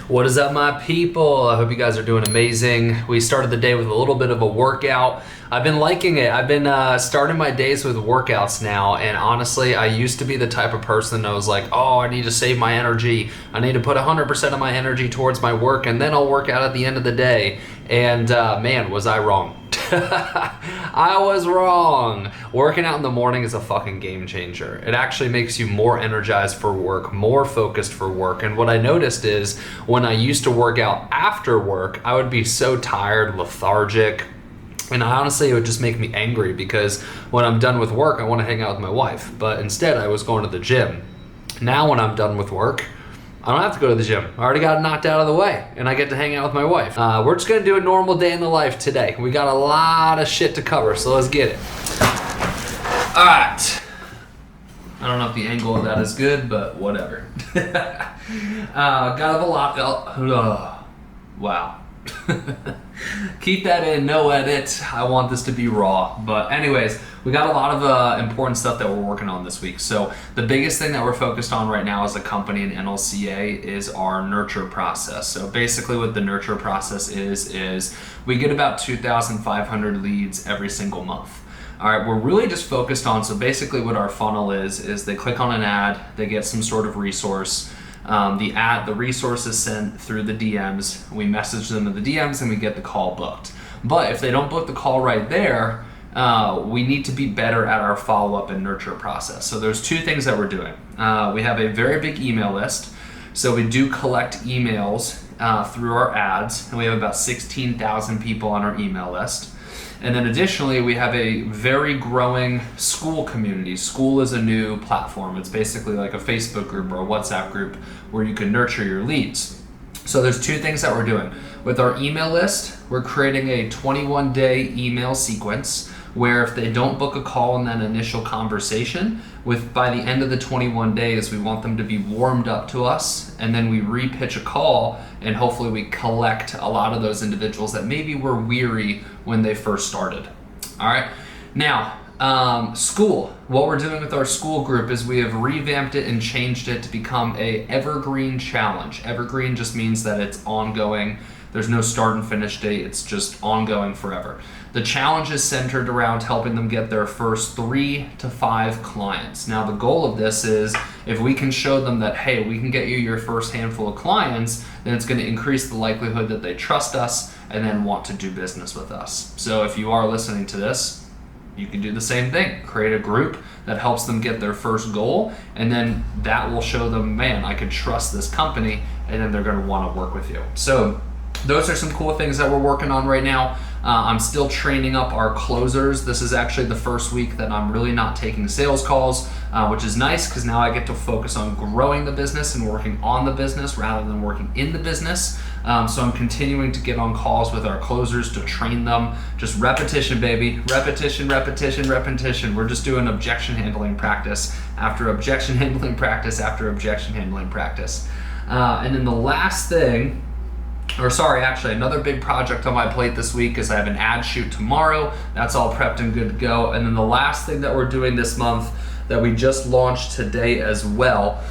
What is up, my people? I hope you guys are doing amazing. We started the day with a little bit of a workout. I've been liking it. I've been starting my days with workouts now, and honestly, I used to be the type of person that was like, oh, I need to save my energy. I need to put 100% of my energy towards my work, and then I'll work out at the end of the day. And man, was I wrong. I was wrong. Working out in the morning is a fucking game changer. It actually makes you more energized for work, more focused for work. And what I noticed is when I used to work out after work, I would be so tired, lethargic, and honestly, it would just make me angry because when I'm done with work, I want to hang out with my wife. But instead, I was going to the gym. Now when I'm done with work, I don't have to go to the gym. I already got it knocked out of the way, and I get to hang out with my wife. We're just gonna do a normal day in the life today. We got a lot of shit to cover, so let's get it. All right. I don't know if the angle of that is good, but whatever. Got a lot. Wow. Keep that in, no edit. I want this to be raw. But anyways, we got a lot of important stuff that we're working on this week. So the biggest thing that we're focused on right now as a company in NLCA is our nurture process. So basically what the nurture process is we get about 2,500 leads every single month. All right, we're really just focused on, so basically what our funnel is they click on an ad, they get some sort of resource. The resource is sent through the DMs. We message them in the DMs and we get the call booked. But if they don't book the call right there, we need to be better at our follow-up and nurture process. So there's two things that we're doing. We have a very big email list. So we do collect emails through our ads, and we have about 16,000 people on our email list. And then additionally, we have a very growing school community. School is a new platform. It's basically like a Facebook group or a WhatsApp group where you can nurture your leads. So there's two things that we're doing. With our email list, we're creating a 21-day email sequence where if they don't book a call in that initial conversation, by the end of the 21 days, we want them to be warmed up to us, and then we re-pitch a call, and hopefully we collect a lot of those individuals that maybe were weary when they first started. All right, now, school. What we're doing with our school group is we have revamped it and changed it to become a evergreen challenge. Evergreen just means that it's ongoing. There's no start and finish date. It's just ongoing forever. The challenge is centered around helping them get their first 3 to 5 clients. Now, the goal of this is if we can show them that, hey, we can get you your first handful of clients, then it's going to increase the likelihood that they trust us and then want to do business with us. So if you are listening to this, you can do the same thing. Create a group that helps them get their first goal, and then that will show them, man, I can trust this company, and then they're going to want to work with you. So those are some cool things that we're working on right now. I'm still training up our closers. This is actually the first week that I'm really not taking sales calls, which is nice because now I get to focus on growing the business and working on the business rather than working in the business. So I'm continuing to get on calls with our closers to train them. Just repetition, baby. Repetition, repetition, repetition. We're just doing objection handling practice after objection handling practice after objection handling practice. And then the last thing, another big project on my plate this week is I have an ad shoot tomorrow. That's all prepped and good to go. And then the last thing that we're doing this month that we just launched today as well,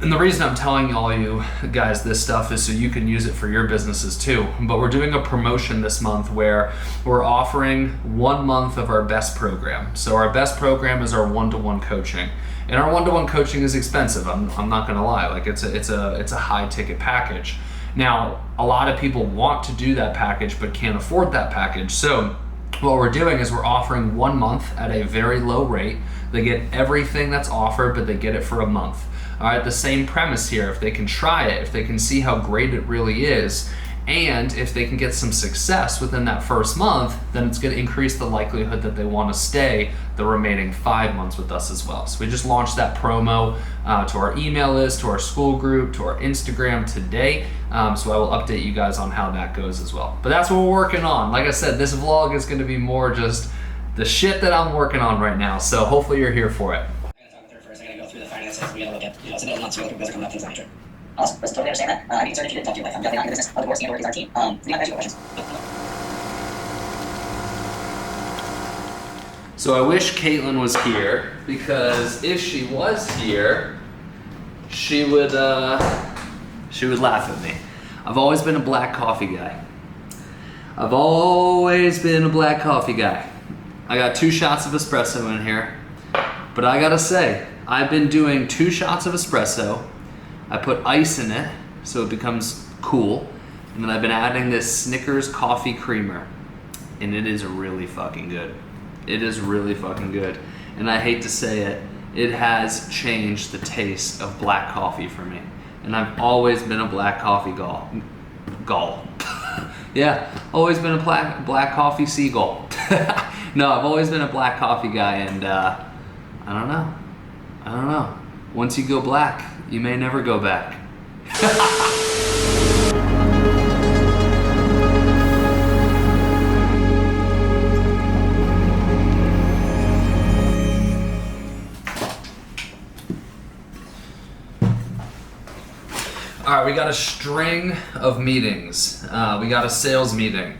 and the reason I'm telling all you guys this stuff is so you can use it for your businesses too, but we're doing a promotion this month where we're offering 1 month of our best program. So our best program is our one-to-one coaching. And our one-to-one coaching is expensive. I'm not gonna lie, like it's a high ticket package. Now, a lot of people want to do that package but can't afford that package. So what we're doing is we're offering 1 month at a very low rate. They get everything that's offered, but they get it for a month. All right, the same premise here. If they can try it, if they can see how great it really is, and if they can get some success within that first month, then it's going to increase the likelihood that they want to stay the remaining 5 months with us as well. So we just launched that promo to our email list, to our school group, to our Instagram today. So I will update you guys on how that goes as well. But that's what we're working on. Like I said, this vlog is going to be more just the shit that I'm working on right now. So hopefully you're here for it. First, I'm going to go through the finances. We're going to look at, some of the months you guys are coming up, things of that nature. Awesome. Let's totally understand that. I'd be concerned if you didn't talk to your wife. I'm definitely not in the business of divorce and/or is our team. We have questions. So I wish Caitlin was here, because if she was here, she would laugh at me. I've always been a black coffee guy. I've always been a black coffee guy. I got 2 shots of espresso in here, but I gotta say, I've been doing 2 shots of espresso. I put ice in it so it becomes cool, and then I've been adding this Snickers coffee creamer, and it is really fucking good. It is really fucking good, and I hate to say it, it has changed the taste of black coffee for me, and I've always been a black coffee gall. Yeah, always been a black coffee seagull. No, I've always been a black coffee guy, and I don't know. Once you go black, you may never go back. All right, we got a string of meetings. We got a sales meeting.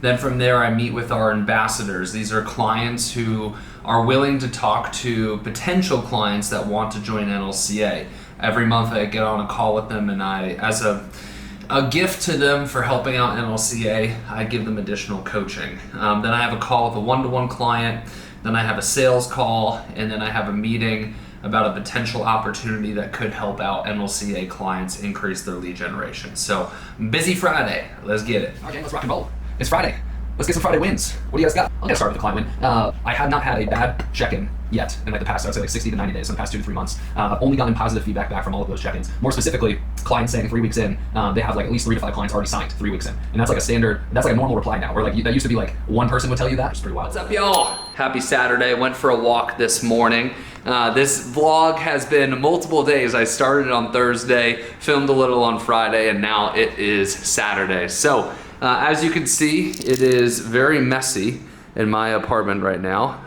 Then from there, I meet with our ambassadors. These are clients who are willing to talk to potential clients that want to join NLCA. Every month I get on a call with them, and I, as a gift to them for helping out NLCA, I give them additional coaching. Then I have a call with a one-to-one client, then I have a sales call, and then I have a meeting about a potential opportunity that could help out NLCA clients increase their lead generation. So, busy Friday. Let's get it. Okay, let's rock and roll. It's Friday. Let's get some Friday wins. What do you guys got? I'm gonna start with the client win. I have not had a bad check-in yet in like the past, I would say like 60 to 90 days, in the past 2 to 3 months. I've only gotten positive feedback back from all of those check-ins. More specifically, clients saying 3 weeks in, they have like at least 3 to 5 clients already signed 3 weeks in. And that's like a standard, that's like a normal reply now, where like that used to be like one person would tell you that. It's pretty wild. What's up, y'all? Happy Saturday. Went for a walk this morning. This vlog has been multiple days. I started on Thursday, filmed a little on Friday, and now it is Saturday. So, as you can see, it is very messy in my apartment right now.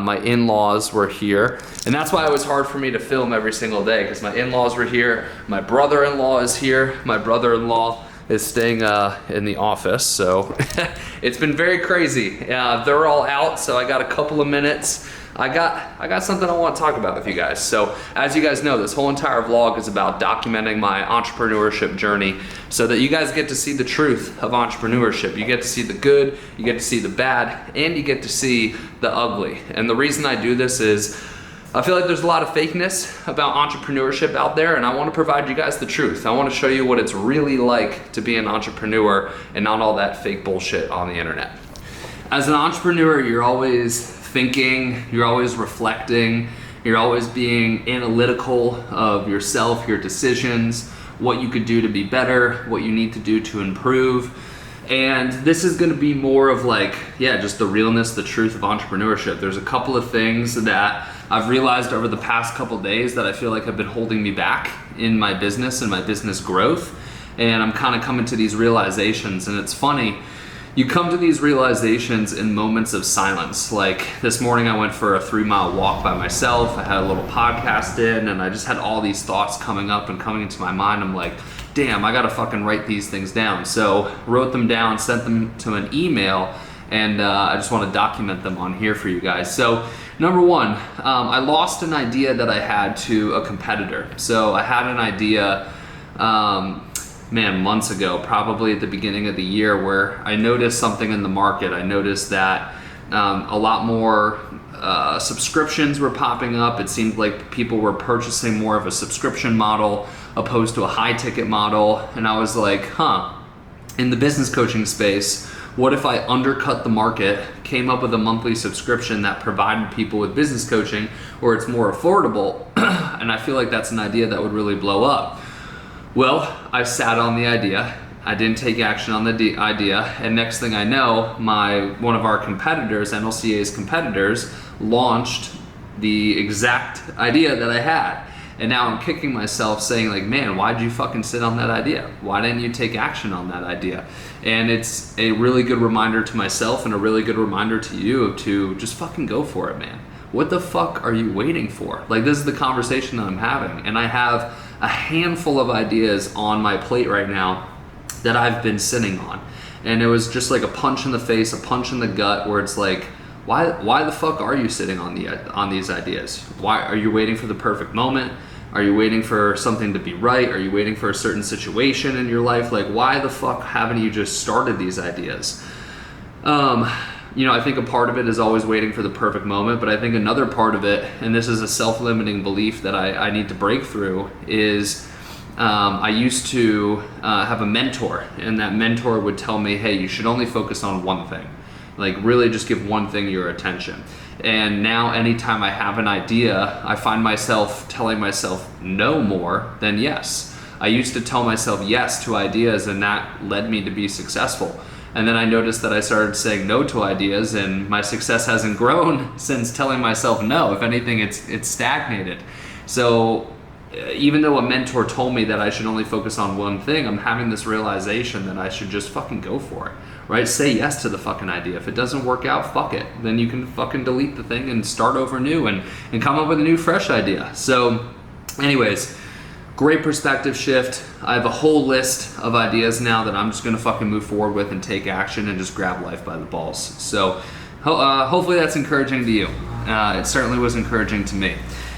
My in-laws were here, and that's why it was hard for me to film every single day, because my in-laws were here, my brother-in-law is here, my brother-in-law is staying in the office, so it's been very crazy. They're all out, so I got a couple of minutes. I got something I want to talk about with you guys. So as you guys know, this whole entire vlog is about documenting my entrepreneurship journey so that you guys get to see the truth of entrepreneurship. You get to see the good, you get to see the bad, and you get to see the ugly. And the reason I do this is I feel like there's a lot of fakeness about entrepreneurship out there, and I want to provide you guys the truth. I want to show you what it's really like to be an entrepreneur and not all that fake bullshit on the internet. As an entrepreneur, you're always thinking, you're always reflecting, you're always being analytical of yourself, your decisions, what you could do to be better, what you need to do to improve. And this is gonna be more of like, just the realness, the truth of entrepreneurship. There's a couple of things that I've realized over the past couple of days that I feel like have been holding me back in my business and my business growth. And I'm kind of coming to these realizations, and it's funny, you come to these realizations in moments of silence. Like this morning I went for a 3-mile walk by myself. I had a little podcast in, and I just had all these thoughts coming up and coming into my mind. I'm like, damn, I gotta fucking write these things down. So wrote them down, sent them to an email, and I just wanna document them on here for you guys. So number one, I lost an idea that I had to a competitor. So I had an idea, months ago, probably at the beginning of the year, where I noticed something in the market. I noticed that a lot more subscriptions were popping up. It seemed like people were purchasing more of a subscription model opposed to a high ticket model. And I was like, in the business coaching space, what if I undercut the market, came up with a monthly subscription that provided people with business coaching where it's more affordable? And I feel like that's an idea that would really blow up. Well, I sat on the idea. I didn't take action on the idea, and next thing I know, one of our competitors, NLCA's competitors, launched the exact idea that I had. And now I'm kicking myself saying like, man, why'd you fucking sit on that idea? Why didn't you take action on that idea? And it's a really good reminder to myself and a really good reminder to you to just fucking go for it, man. What the fuck are you waiting for? Like, this is the conversation that I'm having, and I have a handful of ideas on my plate right now that I've been sitting on. And it was just like a punch in the face, a punch in the gut, where it's like, why the fuck are you sitting on these ideas? Why are you waiting for the perfect moment? Are you waiting for something to be right? Are you waiting for a certain situation in your life? Like, why the fuck haven't you just started these ideas? I think a part of it is always waiting for the perfect moment, but I think another part of it, and this is a self-limiting belief that I need to break through, is I used to have a mentor, and that mentor would tell me, hey, you should only focus on one thing. Like, really just give one thing your attention. And now anytime I have an idea, I find myself telling myself no more than yes. I used to tell myself yes to ideas, and that led me to be successful. And then I noticed that I started saying no to ideas, and my success hasn't grown since telling myself no. If anything, it's stagnated. So even though a mentor told me that I should only focus on one thing, I'm having this realization that I should just fucking go for it, right? Say yes to the fucking idea. If it doesn't work out, fuck it. Then you can fucking delete the thing and start over new and come up with a new fresh idea. So anyways, great perspective shift. I have a whole list of ideas now that I'm just gonna fucking move forward with and take action and just grab life by the balls. So hopefully that's encouraging to you. It certainly was encouraging to me.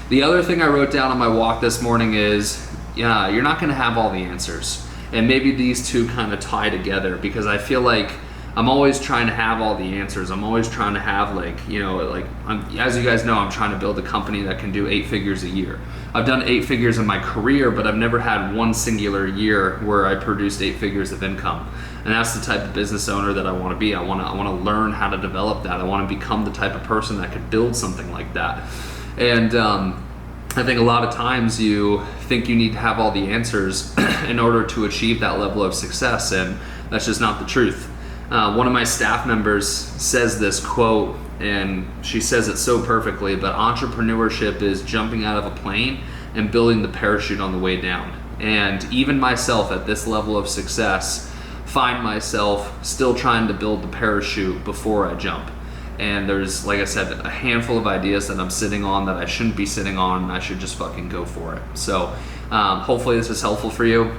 The other thing I wrote down on my walk this morning is, you're not gonna have all the answers. And maybe these two kind of tie together, because I feel like I'm always trying to have all the answers. I'm always trying to have as you guys know, I'm trying to build a company that can do 8 figures a year. I've done 8 figures in my career, but I've never had one singular year where I produced 8 figures of income. And that's the type of business owner that I want to be. I want to learn how to develop that. I want to become the type of person that could build something like that. And I think a lot of times you think you need to have all the answers in order to achieve that level of success, and that's just not the truth. One of my staff members says this quote, and she says it so perfectly, but entrepreneurship is jumping out of a plane and building the parachute on the way down. And even myself at this level of success find myself still trying to build the parachute before I jump. And there's, like I said, a handful of ideas that I'm sitting on that I shouldn't be sitting on, and I should just fucking go for it. So hopefully this is helpful for you.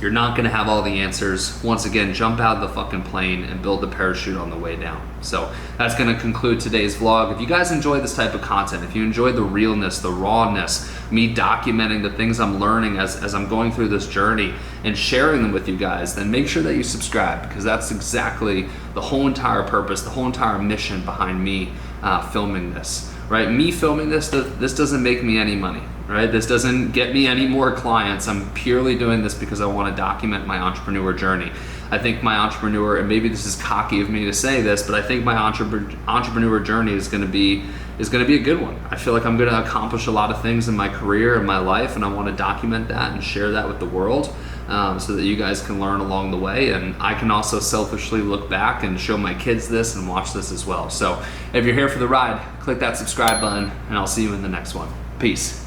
You're not gonna have all the answers. Once again, jump out of the fucking plane and build the parachute on the way down. So that's gonna conclude today's vlog. If you guys enjoy this type of content, if you enjoy the realness, the rawness, me documenting the things I'm learning as I'm going through this journey and sharing them with you guys, then make sure that you subscribe, because that's exactly the whole entire purpose, the whole entire mission behind me filming this, right? Me filming this doesn't make me any money, right? This doesn't get me any more clients. I'm purely doing this because I want to document my entrepreneur journey. I think my entrepreneur, and maybe this is cocky of me to say this, but I think my entrepreneur journey is going to be a good one. I feel like I'm going to accomplish a lot of things in my career and my life, and I want to document that and share that with the world, so that you guys can learn along the way, and I can also selfishly look back and show my kids this and watch this as well. So if you're here for the ride, click that subscribe button, and I'll see you in the next one. Peace.